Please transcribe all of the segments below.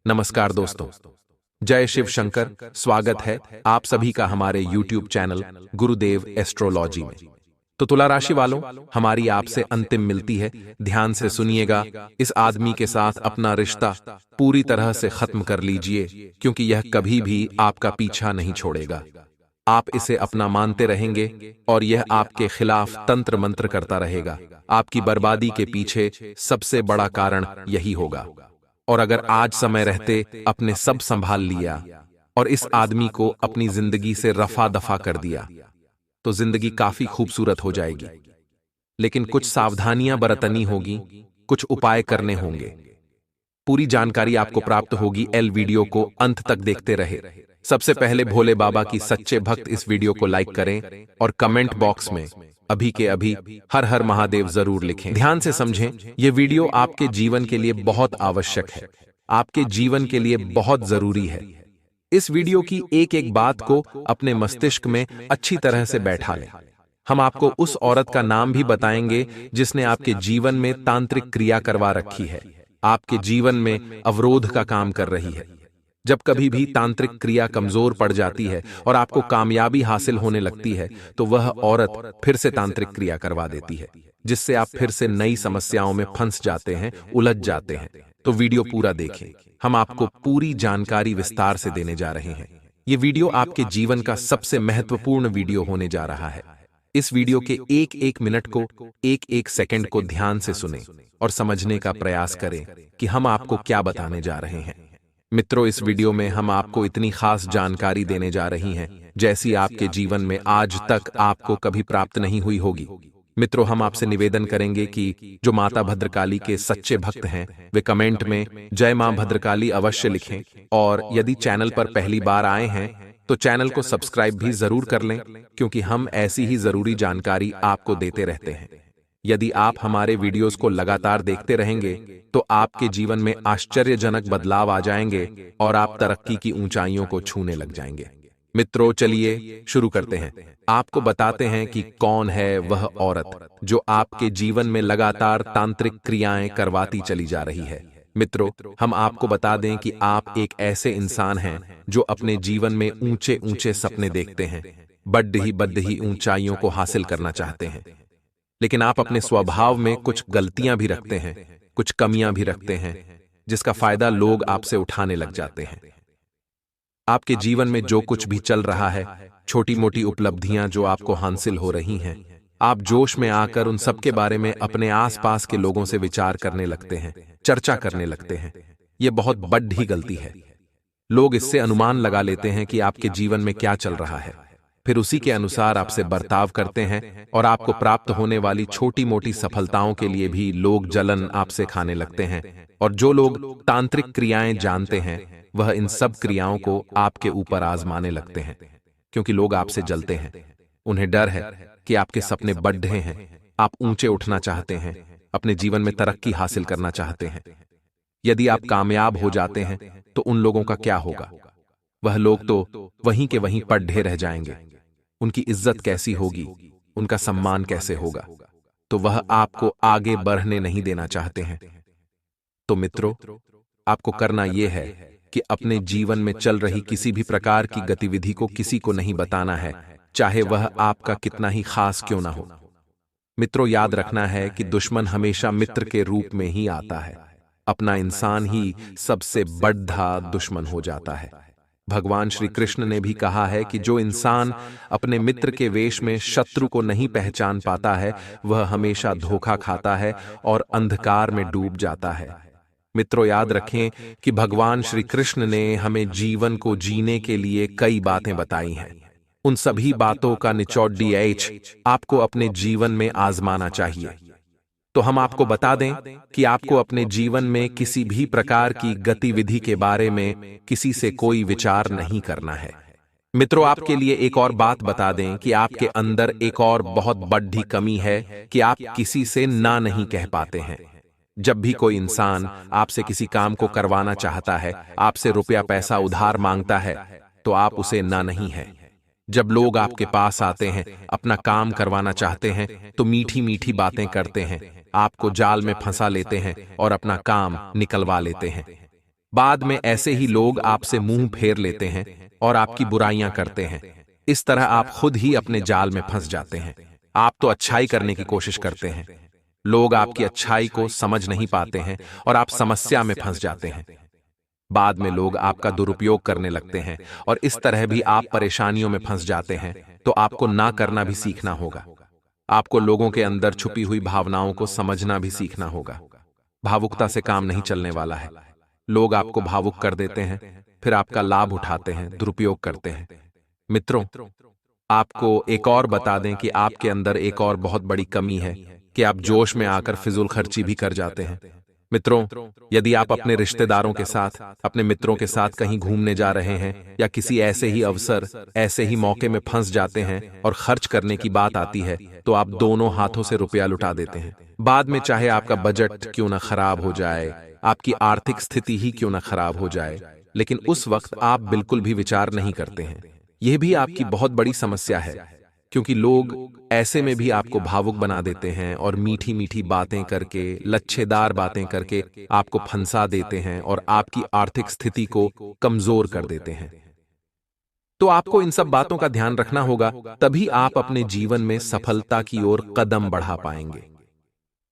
नमस्कार दोस्तों। जय शिव शंकर। स्वागत है आप सभी का हमारे YouTube चैनल गुरुदेव एस्ट्रोलॉजी में। तो तुला राशि वालों, हमारी आपसे अंतिम मिलती है। ध्यान से सुनिएगा। इस आदमी के साथ अपना रिश्ता पूरी तरह से खत्म कर लीजिए, क्योंकि यह कभी भी आपका पीछा नहीं छोड़ेगा। आप इसे अपना मानते रहेंगे और यह आपके खिलाफ तंत्र मंत्र करता रहेगा। आपकी बर्बादी के पीछे सबसे बड़ा कारण यही होगा। और अगर आज समय रहते अपने सब संभाल लिया और इस आदमी को अपनी जिंदगी से रफा दफा कर दिया, तो जिंदगी काफी खूबसूरत हो जाएगी। लेकिन कुछ सावधानियां बरतनी होगी, कुछ उपाय करने होंगे। पूरी जानकारी आपको प्राप्त होगी। वीडियो को अंत तक देखते रहे। सबसे पहले भोले बाबा की सच्चे भक्त इस वीडियो को लाइक करें और कमेंट बॉक्स में अभी के अभी हर हर महादेव जरूर लिखें। ध्यान से समझें, यह वीडियो आपके जीवन के लिए बहुत आवश्यक है, आपके जीवन के लिए बहुत जरूरी है। इस वीडियो की एक एक बात को अपने मस्तिष्क में अच्छी तरह से बैठा लें। हम आपको उस औरत का नाम भी बताएंगे जिसने आपके जीवन में तांत्रिक क्रिया करवा रखी है, आपके जीवन में अवरोध का काम कर रही है। जब कभी भी तांत्रिक क्रिया कमजोर पड़ जाती है और आपको कामयाबी हासिल होने लगती है, तो वह औरत फिर से तांत्रिक क्रिया करवा देती है, जिससे आप फिर से नई समस्याओं में फंस जाते हैं, उलझ जाते हैं। तो वीडियो पूरा देखें। हम आपको पूरी जानकारी विस्तार से देने जा रहे हैं। ये वीडियो आपके जीवन का सबसे महत्वपूर्ण वीडियो होने जा रहा है। इस वीडियो के एक एक मिनट को, एक एक सेकंड को ध्यान से सुने और समझने का प्रयास करें कि हम आपको क्या बताने जा रहे हैं। मित्रों, इस वीडियो में हम आपको इतनी खास जानकारी देने जा रही हैं जैसी आपके जीवन में आज तक आपको कभी प्राप्त नहीं हुई होगी। मित्रों, हम आपसे निवेदन करेंगे कि जो माता भद्रकाली के सच्चे भक्त हैं, वे कमेंट में जय मां भद्रकाली अवश्य लिखें। और यदि चैनल पर पहली बार आए हैं तो चैनल को सब्सक्राइब भी जरूर कर लें, क्योंकि हम ऐसी ही जरूरी जानकारी आपको देते रहते हैं। यदि आप हमारे वीडियोस को लगातार देखते रहेंगे तो आपके जीवन में आश्चर्यजनक बदलाव आ जाएंगे और आप तरक्की की ऊंचाइयों को छूने लग जाएंगे। मित्रों, चलिए शुरू करते हैं। आपको बताते हैं कि कौन है वह औरत जो आपके जीवन में लगातार तांत्रिक क्रियाएं करवाती चली जा रही है। मित्रों, हम आपको बता दें कि आप एक ऐसे इंसान हैं जो अपने जीवन में ऊंचे ऊंचे सपने देखते हैं, बड्ड ही ऊंचाइयों को हासिल करना चाहते हैं। लेकिन आप अपने स्वभाव में कुछ गलतियां भी रखते हैं, कुछ कमियां भी रखते हैं, जिसका फायदा लोग आपसे उठाने लग जाते हैं। आपके जीवन में जो कुछ भी चल रहा है, छोटी मोटी उपलब्धियां जो आपको हासिल हो रही हैं, आप जोश में आकर उन सब के बारे में अपने आसपास के लोगों से विचार करने लगते हैं, चर्चा करने लगते हैं। यह बहुत बड़ी गलती है। लोग इससे अनुमान लगा लेते हैं कि आपके जीवन में क्या चल रहा है, फिर उसी के अनुसार आपसे बर्ताव करते हैं और आपको प्राप्त होने वाली छोटी मोटी सफलताओं के लिए भी लोग जलन आपसे खाने लगते हैं। और जो लोग तांत्रिक क्रियाएं जानते हैं, वह इन सब क्रियाओं को आपके ऊपर आजमाने लगते हैं, क्योंकि लोग आपसे जलते हैं। उन्हें डर है कि आपके सपने बढ़े हैं, आप ऊंचे उठना चाहते हैं, अपने जीवन में तरक्की हासिल करना चाहते हैं। यदि आप कामयाब हो जाते हैं तो उन लोगों का क्या होगा? वह लोग तो वहीं के वहीं पड्ढे रह जाएंगे। उनकी इज्जत कैसी होगी, उनका सम्मान कैसे होगा? तो वह आपको आगे बढ़ने नहीं देना चाहते हैं। तो मित्रों, आपको करना यह है कि अपने जीवन में चल रही किसी भी प्रकार की गतिविधि को किसी को नहीं बताना है, चाहे वह आपका कितना ही खास क्यों ना हो। मित्रों, याद रखना है कि दुश्मन हमेशा मित्र के रूप में ही आता है। अपना इंसान ही सबसे बड़ा दुश्मन हो जाता है। भगवान श्री कृष्ण ने भी कहा है कि जो इंसान अपने मित्र के वेश में शत्रु को नहीं पहचान पाता है, वह हमेशा धोखा खाता है और अंधकार में डूब जाता है। मित्रों, याद रखें कि भगवान श्री कृष्ण ने हमें जीवन को जीने के लिए कई बातें बताई हैं। उन सभी बातों का निचोड़ आपको अपने जीवन में आजमाना चाहिए। तो हम आपको बता दें कि आपको अपने जीवन में किसी भी प्रकार की गतिविधि के बारे में किसी से कोई विचार नहीं करना है। मित्रों, आपके लिए एक और बात बता दें कि आपके अंदर एक और बहुत बड़ी कमी है कि आप किसी से ना नहीं कह पाते हैं। जब भी कोई इंसान आपसे किसी काम को करवाना चाहता है, आपसे रुपया पैसा उधार मांगता है, तो आप उसे ना नहीं है। जब लोग आपके पास आते हैं, अपना काम करवाना चाहते हैं, तो मीठी मीठी बातें करते हैं, आपको जाल में फंसा लेते हैं और अपना काम निकलवा लेते हैं। बाद में ऐसे ही लोग आपसे मुंह फेर लेते हैं और आपकी बुराइयां करते हैं। इस तरह आप खुद ही अपने जाल में फंस जाते हैं। आप तो अच्छाई करने की कोशिश करते हैं, लोग आपकी अच्छाई को समझ नहीं पाते हैं और आप समस्या में फंस जाते हैं। बाद में लोग आपका दुरुपयोग करने लगते हैं और इस तरह भी आप परेशानियों में फंस जाते हैं। तो आपको ना करना भी सीखना होगा। आपको लोगों के अंदर छुपी हुई भावनाओं को समझना भी सीखना होगा। भावुकता से काम नहीं चलने वाला है। लोग आपको भावुक कर देते हैं, फिर आपका लाभ उठाते हैं, दुरुपयोग करते हैं। मित्रों, आपको एक और बता दें कि आपके अंदर एक और बहुत बड़ी कमी है कि आप जोश में आकर फिजूल खर्ची भी कर जाते हैं। मित्रों, यदि आप अपने रिश्तेदारों के साथ, अपने मित्रों के साथ कहीं घूमने जा रहे हैं या किसी ऐसे ही अवसर, ऐसे ही मौके में फंस जाते हैं और खर्च करने की बात आती है, तो आप दोनों हाथों से रुपया लुटा देते हैं। बाद में चाहे आपका बजट क्यों ना खराब हो जाए, आपकी आर्थिक स्थिति ही क्यों ना खराब हो जाए, लेकिन उस वक्त आप बिल्कुल भी विचार नहीं करते हैं। यह भी आपकी बहुत बड़ी समस्या है, क्योंकि लोग ऐसे में भी आपको भावुक बना देते हैं और मीठी मीठी बातें करके, लच्छेदार बातें करके आपको फंसा देते हैं और आपकी आर्थिक स्थिति को कमजोर कर देते हैं। तो आपको इन सब बातों का ध्यान रखना होगा, तभी आप अपने जीवन में सफलता की ओर कदम बढ़ा पाएंगे।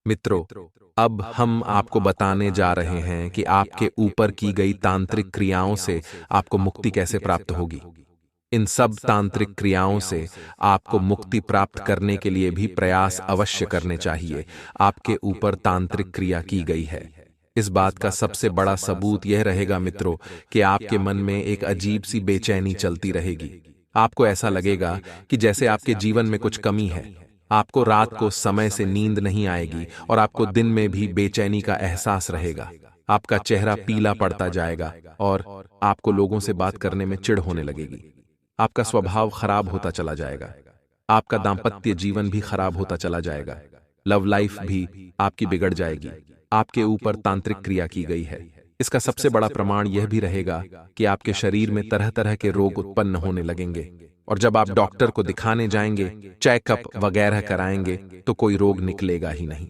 मित्रों, अब हम आपको बताने जा रहे हैं कि आपके ऊपर की गई तांत्रिक क्रियाओं से आपको मुक्ति कैसे प्राप्त होगी। इन सब तांत्रिक क्रियाओं से आपको मुक्ति प्राप्त करने के लिए भी प्रयास अवश्य करने चाहिए। आपके ऊपर तांत्रिक क्रिया की गई है। इस बात का सबसे बड़ा सबूत यह रहेगा मित्रों कि आपके मन में एक अजीब सी बेचैनी चलती रहेगी। आपको ऐसा लगेगा कि जैसे आपके जीवन में कुछ कमी है। आपको रात को समय से नींद नहीं आएगी और आपको दिन में भी बेचैनी का एहसास रहेगा। आपका चेहरा पीला पड़ता जाएगा और आपको लोगों से बात करने में चिढ़ होने लगेगी। आपका स्वभाव खराब होता चला जाएगा। आपका दांपत्य जीवन भी खराब होता चला जाएगा। लव लाइफ भी आपकी बिगड़ जाएगी। आपके ऊपर तांत्रिक क्रिया की गई है। इसका सबसे बड़ा प्रमाण यह भी रहेगा कि आपके शरीर में तरह तरह के रोग उत्पन्न होने लगेंगे और जब आप डॉक्टर को दिखाने जाएंगे, चेकअप वगैरह कराएंगे, तो कोई रोग निकलेगा ही नहीं।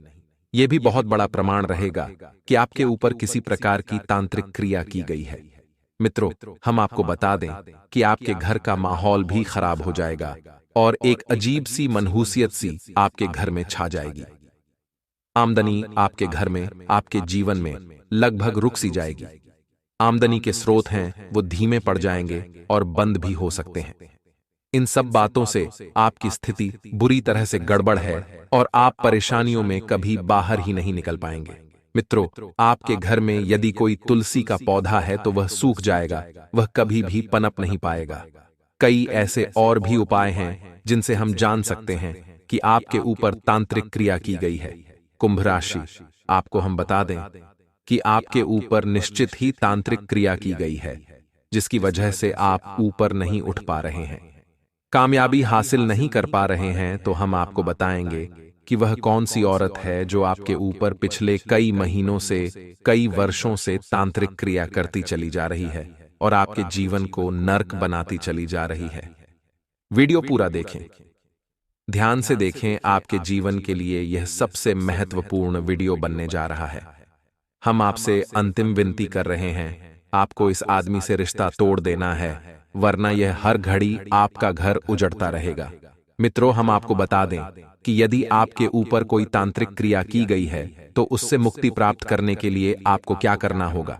यह भी बहुत बड़ा प्रमाण रहेगा कि आपके ऊपर किसी प्रकार की तांत्रिक क्रिया की गई है। मित्रों, हम आपको बता दें कि आपके घर का माहौल भी खराब हो जाएगा और एक अजीब सी मनहूसियत सी आपके घर में छा जाएगी। आमदनी आपके घर में, आपके जीवन में लगभग रुक सी जाएगी। आमदनी के स्रोत हैं वो धीमे पड़ जाएंगे और बंद भी हो सकते हैं। इन सब बातों से आपकी स्थिति बुरी तरह से गड़बड़ है और आप परेशानियों में कभी बाहर ही नहीं निकल पाएंगे। मित्रों, आपके घर में यदि कोई तुलसी का पौधा है तो वह सूख जाएगा, वह कभी भी पनप नहीं पाएगा। कई ऐसे और भी उपाय हैं जिनसे हम जान सकते हैं कि आपके ऊपर तांत्रिक क्रिया की गई है। कुंभ राशि, आपको हम बता दें कि आपके ऊपर निश्चित ही तांत्रिक क्रिया की गई है, जिसकी वजह से आप ऊपर नहीं उठ पा रहे हैं, कामयाबी हासिल नहीं कर पा रहे हैं। तो हम आपको बताएंगे कि वह कौन सी औरत है जो आपके ऊपर पिछले कई महीनों से, कई वर्षों से तांत्रिक क्रिया करती चली जा रही है और आपके जीवन को नर्क बनाती चली जा रही है। वीडियो पूरा देखें, ध्यान से देखें। आपके जीवन के लिए यह सबसे महत्वपूर्ण वीडियो बनने जा रहा है। हम आपसे अंतिम विनती कर रहे हैं, आपको इस आदमी से रिश्ता तोड़ देना है, वरना यह हर घड़ी आपका घर उजड़ता रहेगा। मित्रों, हम आपको बता दें कि यदि आपके ऊपर कोई तांत्रिक क्रिया की गई है तो उससे मुक्ति प्राप्त करने के लिए आपको क्या करना होगा।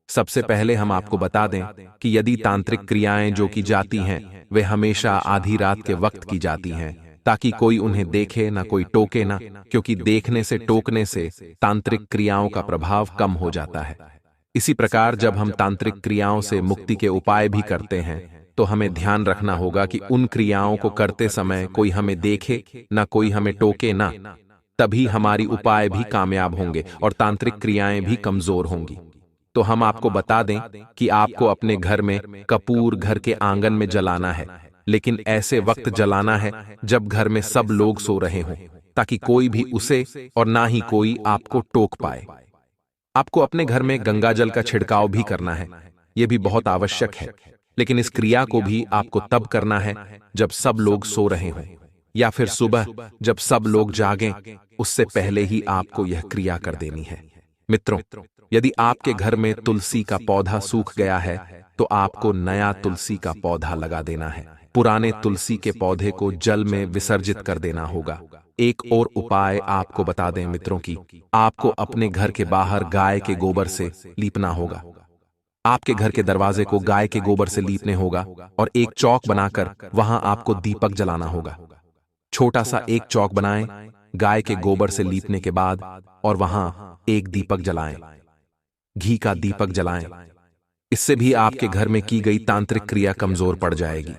सबसे पहले हम आपको बता दें कि यदि तांत्रिक क्रियाएं जो की जाती हैं वे हमेशा आधी रात के वक्त की जाती हैं, ताकि कोई उन्हें देखे ना, कोई टोके ना, क्योंकि देखने से, टोकने से तांत्रिक क्रियाओं का प्रभाव कम हो जाता है। इसी प्रकार जब हम तांत्रिक क्रियाओं से मुक्ति के उपाय भी करते हैं तो हमें ध्यान रखना होगा कि उन क्रियाओं को करते समय कोई हमें देखे ना, कोई हमें टोके ना, तभी हमारी उपाय भी कामयाब होंगे और तांत्रिक क्रियाएं भी कमजोर होंगी। तो हम आपको बता दें कि आपको अपने घर में कपूर घर के आंगन में जलाना है, लेकिन ऐसे वक्त जलाना है जब घर में सब लोग सो रहे हों, ताकि कोई भी उसे और ना ही कोई आपको टोक पाए। आपको अपने घर में गंगा जल का छिड़काव भी करना है, यह भी बहुत आवश्यक है, लेकिन इस क्रिया को भी आपको तब करना है जब सब लोग सो रहे हों या फिर सुबह जब सब लोग जागें, उससे पहले ही आपको यह क्रिया कर देनी है। मित्रों, यदि आपके घर में तुलसी का पौधा सूख गया है तो आपको नया तुलसी का पौधा लगा देना है। पुराने तुलसी के पौधे को जल में विसर्जित कर देना होगा। एक और उपाय आपको बता दें मित्रों की, आपको अपने घर के बाहर गाय के गोबर से लीपना होगा। आपके घर के दरवाजे को गाय के गोबर से लीपने होगा और एक चौक बनाकर वहां आपको दीपक जलाना होगा। छोटा सा एक चौक बनाएं गाय के गोबर से लीपने के बाद और वहां एक दीपक जलाएं, घी का दीपक जलाएं। इससे भी आपके घर में की गई तांत्रिक क्रिया कमजोर पड़ जाएगी।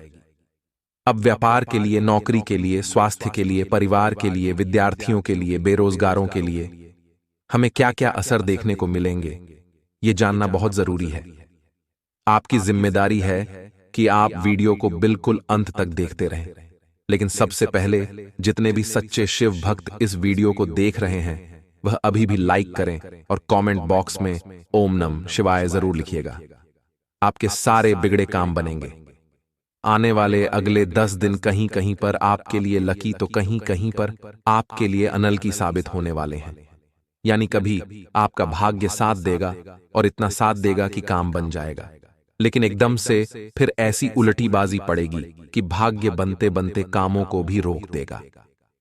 अब व्यापार के लिए, नौकरी के लिए, स्वास्थ्य के लिए, परिवार के लिए, विद्यार्थियों के लिए, बेरोजगारों के लिए हमें क्या क्या असर देखने को मिलेंगे, ये जानना बहुत जरूरी है। आपकी जिम्मेदारी है कि आप वीडियो को बिल्कुल अंत तक देखते रहें। लेकिन सबसे पहले जितने भी सच्चे शिव भक्त इस वीडियो को देख रहे हैं वह अभी भी लाइक करें और कमेंट बॉक्स में ओम नमः शिवाय जरूर लिखिएगा। आपके सारे बिगड़े काम बनेंगे। आने वाले अगले 10 दिन कहीं कहीं पर आपके लिए लकी तो कहीं कहीं पर आपके लिए अनलकी साबित होने वाले हैं। यानी कभी आपका भाग्य साथ देगा और इतना साथ देगा कि काम बन जाएगा, लेकिन एकदम से फिर ऐसी उलटीबाजी पड़ेगी कि भाग्य बनते बनते कामों को भी रोक देगा।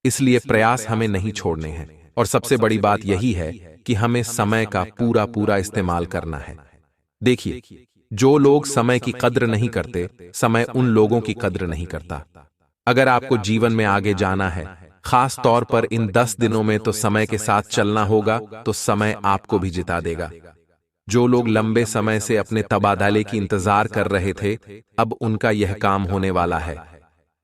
इसलिए प्रयास हमें नहीं छोड़ने हैं और सबसे बड़ी बात यही है कि हमें समय का पूरा पूरा इस्तेमाल करना है। देखिए, जो लोग समय की कद्र नहीं करते, समय उन लोगों की कद्र नहीं करता। अगर आपको जीवन में आगे जाना है, खास तौर पर इन 10 दिनों में तो समय के साथ चलना होगा, तो समय आपको भी जिता देगा। जो लोग लंबे समय से अपने तबादले की इंतजार कर रहे थे, अब उनका यह काम होने वाला है।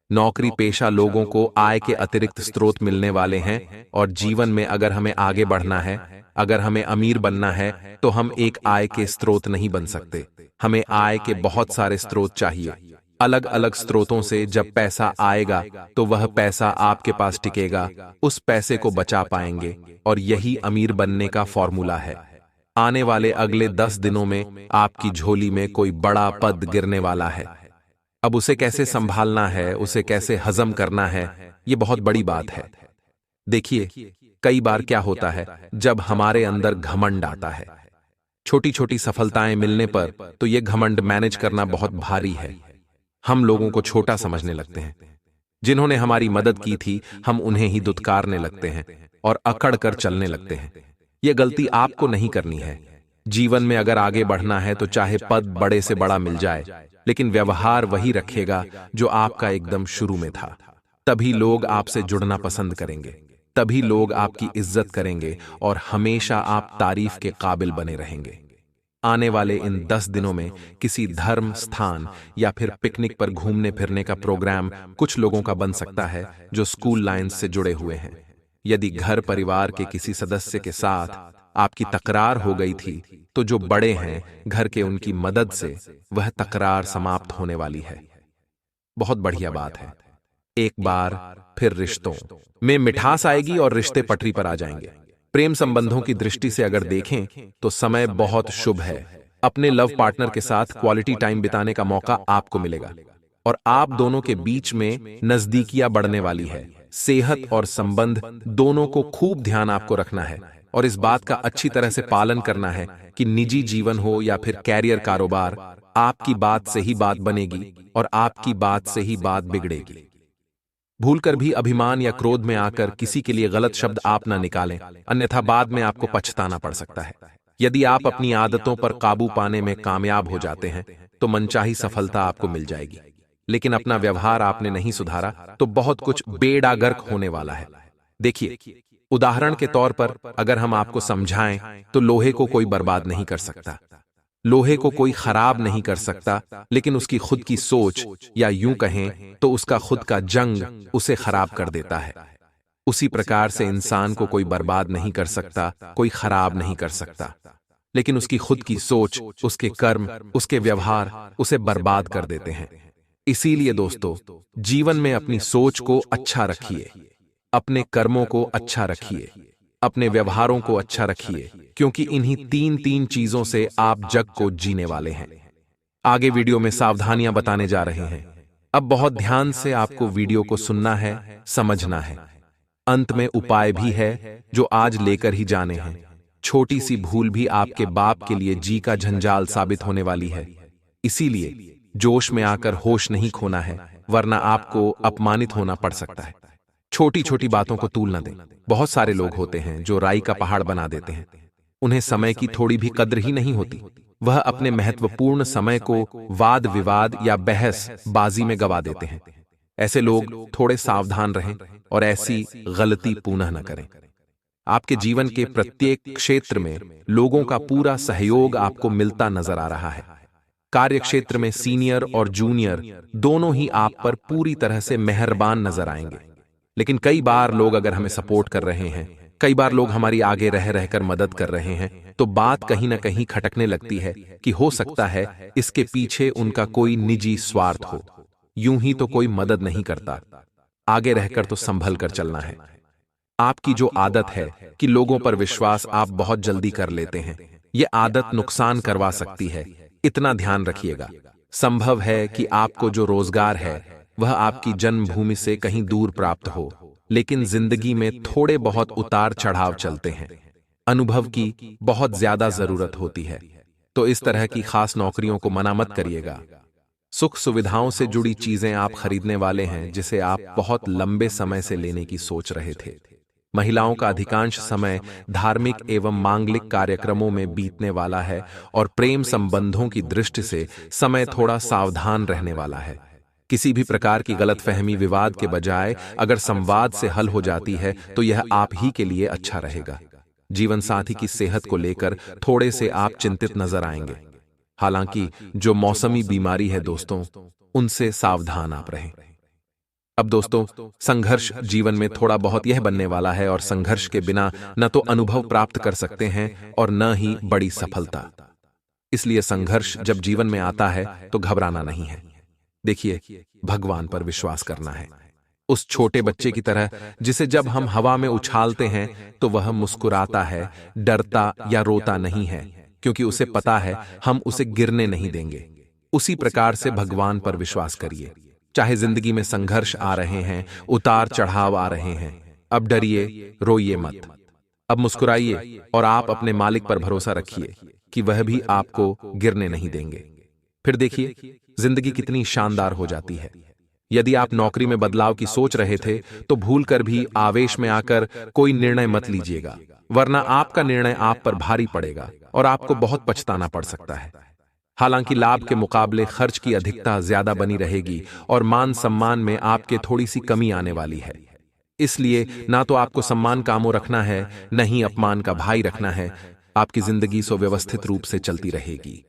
नौकरी पेशा लोगों को आय के अतिरिक्त स्रोत मिलने वाले हैं और जीवन में अगर हमें आगे बढ़ना है, अगर हमें अमीर बनना है, तो हम एक आय के स्रोत नहीं बन सकते। हमें आय के बहुत सारे स्रोत चाहिए। अलग अलग स्रोतों से जब पैसा आएगा तो वह पैसा आपके पास टिकेगा, उस पैसे को बचा पाएंगे और यही अमीर बनने का फॉर्मूला है। आने वाले अगले 10 दिनों में आपकी झोली में कोई बड़ा पद गिरने वाला है। अब उसे कैसे संभालना है, उसे कैसे हजम करना है, ये बहुत बड़ी बात है। देखिए, कई बार क्या होता है, जब हमारे अंदर घमंड आता है, छोटी छोटी सफलताएं मिलने पर तो यह घमंड मैनेज करना बहुत भारी है। हम लोगों को छोटा समझने लगते हैं। जिन्होंने हमारी मदद की थी, हम उन्हें ही दुत्कारने लगते हैं और अकड़ कर चलने लगते हैं। यह गलती आपको नहीं करनी है। जीवन में अगर आगे बढ़ना है तो चाहे पद बड़े से बड़ा मिल जाए, लेकिन व्यवहार वही रखेगा जो आपका एकदम शुरू में था। तभी लोग आपसे जुड़ना पसंद करेंगे, तभी लोग आपकी इज्जत करेंगे और हमेशा आप तारीफ के काबिल बने रहेंगे। आने वाले इन 10 दिनों में किसी धर्म स्थान या फिर पिकनिक पर घूमने फिरने का प्रोग्राम कुछ लोगों का बन सकता है जो स्कूल लाइन से जुड़े हुए हैं। यदि घर परिवार के किसी सदस्य के साथ आपकी तकरार हो गई थी, तो जो बड़े हैं घर के, उनकी मदद से वह तकरार समाप्त होने वाली है। बहुत बढ़िया बात है। एक बार फिर रिश्तों में मिठास आएगी और रिश्ते पटरी पर आ जाएंगे। प्रेम संबंधों की दृष्टि से अगर देखें तो समय बहुत शुभ है। अपने लव पार्टनर के साथ क्वालिटी टाइम बिताने का मौका आपको मिलेगा और आप दोनों के बीच में नजदीकियां बढ़ने वाली है। सेहत और संबंध दोनों को खूब ध्यान आपको रखना है और इस बात का अच्छी तरह से पालन करना है कि निजी जीवन हो या फिर कैरियर, कारोबार, आपकी बात से ही बात बनेगी और आपकी बात से ही बात बिगड़ेगी। भूलकर भी अभिमान या क्रोध में आकर किसी के लिए गलत शब्द आप ना निकालें, अन्यथा बाद में आपको पछताना पड़ सकता है। यदि आप अपनी आदतों पर काबू पाने में कामयाब हो जाते हैं तो मनचाही सफलता आपको मिल जाएगी। लेकिन अपना व्यवहार आपने नहीं सुधारा तो बहुत कुछ बेड़ा गर्क होने वाला है। देखिए, उदाहरण के तौर पर अगर हम आपको समझाएं तो लोहे को कोई बर्बाद नहीं कर सकता, लोहे को कोई खराब नहीं कर सकता, लेकिन उसकी खुद की सोच या यूं कहें तो उसका खुद का जंग उसे खराब कर देता है। उसी प्रकार से इंसान को कोई बर्बाद नहीं कर सकता, कोई खराब नहीं कर सकता, लेकिन उसकी खुद की सोच, उसके कर्म, उसके व्यवहार उसे बर्बाद कर देते हैं। इसीलिए दोस्तों, जीवन में अपनी सोच को अच्छा रखिए, अपने कर्मों को अच्छा रखिए, अपने व्यवहारों को अच्छा रखिए, क्योंकि इन्हीं तीन चीजों से आप जग को जीने वाले हैं। आगे वीडियो में सावधानियां बताने जा रहे हैं। अब बहुत ध्यान से आपको वीडियो को सुनना है, समझना है। अंत में उपाय भी है जो आज लेकर ही जाने हैं। छोटी सी भूल भी आपके बाप के लिए जी का झंझाल साबित होने वाली है। इसीलिए जोश में आकर होश नहीं खोना है, वरना आपको अपमानित होना पड़ सकता है। छोटी छोटी बातों को तूल न दें। बहुत सारे लोग होते हैं जो राई का पहाड़ बना देते हैं। उन्हें समय की थोड़ी भी कद्र ही नहीं होती। वह अपने महत्वपूर्ण समय को वाद विवाद या बहस बाजी में गवा देते हैं। ऐसे लोग थोड़े सावधान रहें और ऐसी गलती पुनः न करें। आपके जीवन के प्रत्येक क्षेत्र में लोगों का पूरा सहयोग आपको मिलता नजर आ रहा है। कार्य क्षेत्र में सीनियर और जूनियर दोनों ही आप पर पूरी तरह से मेहरबान नजर आएंगे। लेकिन कई बार लोग अगर हमें सपोर्ट कर रहे हैं, कई बार लोग हमारी आगे रह रहकर मदद कर रहे हैं, तो बात कहीं ना कहीं खटकने लगती है कि हो सकता है इसके पीछे उनका कोई निजी स्वार्थ हो। यूं ही तो कोई मदद नहीं करता, आगे रहकर तो संभल कर चलना है। आपकी जो आदत है कि लोगों पर विश्वास आप बहुत जल्दी कर लेते हैं, यह आदत नुकसान करवा सकती है। इतना ध्यान रखिएगा। संभव है कि आपको जो रोजगार है वह आपकी जन्मभूमि से कहीं दूर प्राप्त हो, लेकिन जिंदगी में थोड़े बहुत उतार चढ़ाव चलते हैं। अनुभव की बहुत ज्यादा जरूरत होती है, तो इस तरह की खास नौकरियों को मना मत करिएगा। सुख सुविधाओं से जुड़ी चीजें आप खरीदने वाले हैं जिसे आप बहुत लंबे समय से लेने की सोच रहे थे। महिलाओं का अधिकांश समय धार्मिक एवं मांगलिक कार्यक्रमों में बीतने वाला है और प्रेम संबंधों की दृष्टि से समय थोड़ा सावधान रहने वाला है। किसी भी प्रकार की गलतफहमी विवाद के बजाय अगर संवाद से हल हो जाती है तो यह आप ही के लिए अच्छा रहेगा। जीवन साथी की सेहत को लेकर थोड़े से आप चिंतित नजर आएंगे। हालांकि जो मौसमी बीमारी है दोस्तों, उनसे सावधान आप रहें। अब दोस्तों, संघर्ष जीवन में थोड़ा बहुत यह बनने वाला है और संघर्ष के बिना न तो अनुभव प्राप्त कर सकते हैं और न ही बड़ी सफलता। इसलिए संघर्ष जब जीवन में आता है तो घबराना नहीं है। देखिए, भगवान पर विश्वास करना है। उस छोटे बच्चे की तरह जिसे जब हम हवा में उछालते हैं तो वह मुस्कुराता है, डरता या रोता नहीं है, क्योंकि उसे पता है हम उसे गिरने नहीं देंगे। उसी प्रकार से भगवान पर विश्वास करिए। चाहे जिंदगी में संघर्ष आ रहे हैं, उतार चढ़ाव आ रहे हैं, अब डरिए, रोइए मत। अब मुस्कुराइए और आप अपने मालिक पर भरोसा रखिए कि वह भी आपको गिरने नहीं देंगे। फिर देखिए, जिंदगी कितनी शानदार हो जाती है। यदि आप नौकरी में बदलाव की सोच रहे थे तो भूलकर भी आवेश में आकर कोई निर्णय मत लीजिएगा, वरना आपका निर्णय आप पर भारी पड़ेगा और आपको बहुत पछताना पड़ सकता है। हालांकि लाभ के मुकाबले खर्च की अधिकता ज्यादा बनी रहेगी और मान सम्मान में आपके थोड़ी सी कमी आने वाली है। इसलिए ना तो आपको सम्मान कामों रखना है, न ही अपमान का भाई रखना है। आपकी जिंदगी सुव्यवस्थित रूप से चलती रहेगी।